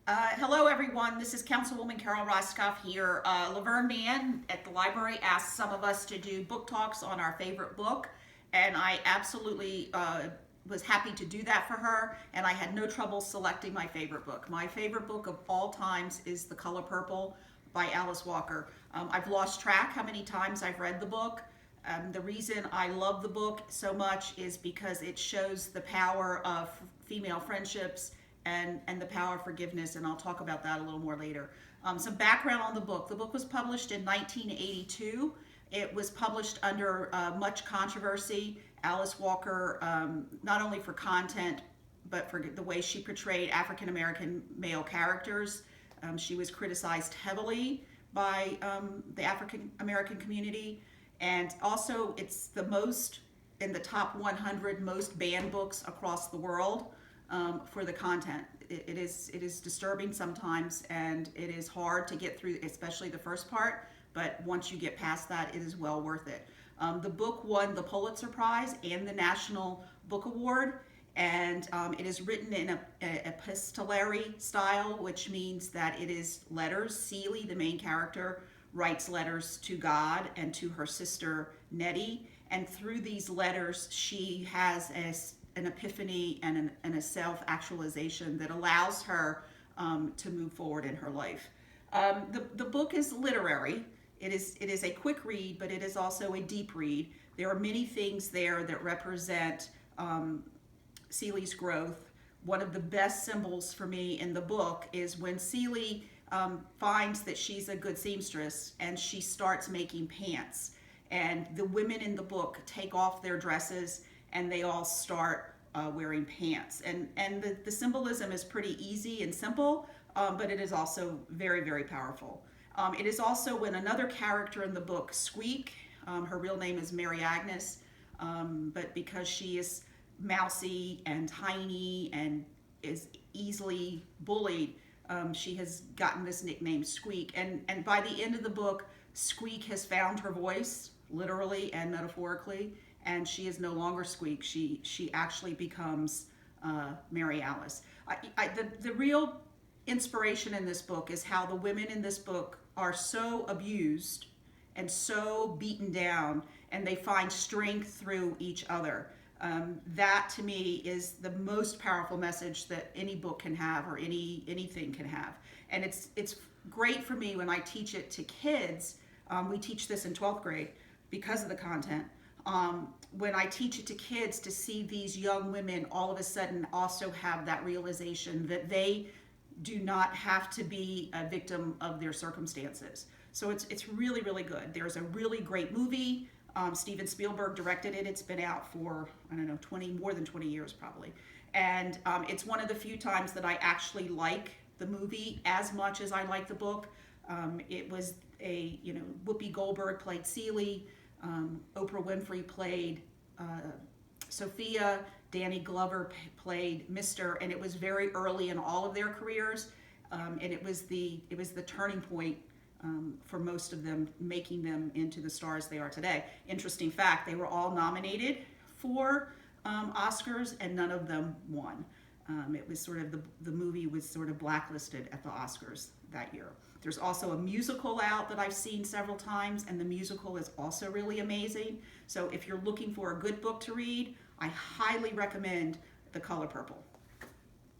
Hello everyone, this is Councilwoman Carole Roskoph here. Laverne Mann at the library asked some of us to do book talks on our favorite book, and I absolutely was happy to do that for her, and I had no trouble selecting my favorite book. My favorite book of all times is The Color Purple by Alice Walker. I've lost track how many times I've read the book. The reason I love the book so much is because it shows the power of female friendships and the power of forgiveness, and I'll talk about that a little more later. Some background on the book. The book was published in 1982. It was published under much controversy. Alice Walker, not only for content, but for the way she portrayed African American male characters. She was criticized heavily by the African American community, and also it's the most in the top 100 most banned books across the world. For the content. It is disturbing sometimes, and it is hard to get through, especially the first part, but once you get past that, it is well worth it. The book won the Pulitzer Prize and the National Book Award, and it is written in an epistolary style, which means that it is letters. Celie, the main character, writes letters to God and to her sister Nettie, and through these letters she has an epiphany and a self-actualization that allows her to move forward in her life. The book is literary. It is a quick read, but it is also a deep read. There are many things there that represent Celie's growth. One of the best symbols for me in the book is when Celie finds that she's a good seamstress and she starts making pants. And the women in the book take off their dresses and they all start wearing pants. And the symbolism is pretty easy and simple, but it is also very, very powerful. It is also when another character in the book, Squeak, her real name is Mary Agnes, but because she is mousy and tiny and is easily bullied, she has gotten this nickname Squeak. And by the end of the book, Squeak has found her voice, literally and metaphorically, and she is no longer Squeak. She actually becomes Mary Alice. The real inspiration in this book is how the women in this book are so abused and so beaten down, and they find strength through each other. That to me is the most powerful message that any book can have, or anything can have. And it's great for me when I teach it to kids. We teach this in 12th grade because of the content. When I teach it to kids, to see these young women all of a sudden also have that realization that they do not have to be a victim of their circumstances. So it's really, really good. There's a really great movie. Steven Spielberg directed it. It's been out for, I don't know, more than 20 years probably. And it's one of the few times that I actually like the movie as much as I like the book. It was Whoopi Goldberg played Celie. Oprah Winfrey played Sophia, Danny Glover played Mr., and it was very early in all of their careers, and it was the turning point for most of them, making them into the stars they are today. Interesting fact, they were all nominated for Oscars, and none of them won. It was sort of the movie was sort of blacklisted at the Oscars that year. There's also a musical out that I've seen several times, and the musical is also really amazing. So if you're looking for a good book to read, I highly recommend The Color Purple.